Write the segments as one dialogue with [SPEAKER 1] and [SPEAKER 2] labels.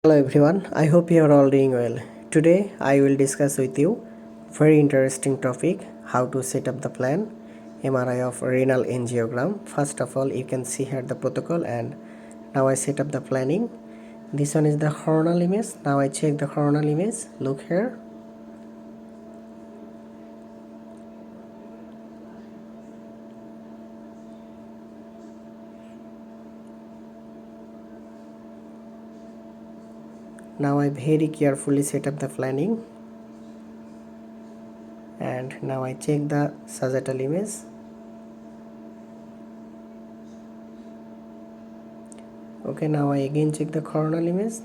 [SPEAKER 1] Hello everyone, I hope you are all doing well. Today I will discuss with you very interesting topic, how to set up the plan MRI of renal angiogram. First of all, you can see here the protocol, and now I set up the planning. This one is the coronal image. Now I check the coronal image. Look here. Now I very carefully set up the planning, and now I check the sagittal image. Okay, now I again check the coronal image.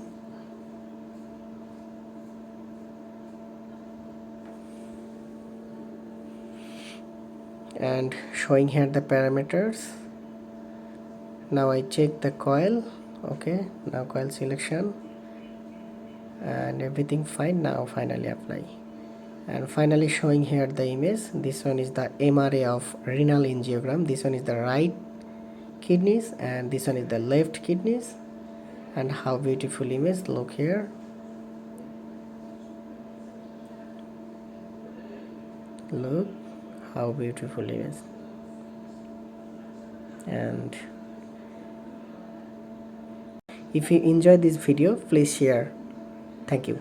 [SPEAKER 1] And showing here the parameters. Now I check the coil. Okay, now coil selection and everything fine. Now finally apply, and finally showing here the image. This one is the MRI of renal angiogram. This one is the right kidneys and this one is the left kidneys, and how beautiful image. Look here. Look how beautiful image. And if you enjoy this video, please share. Thank you.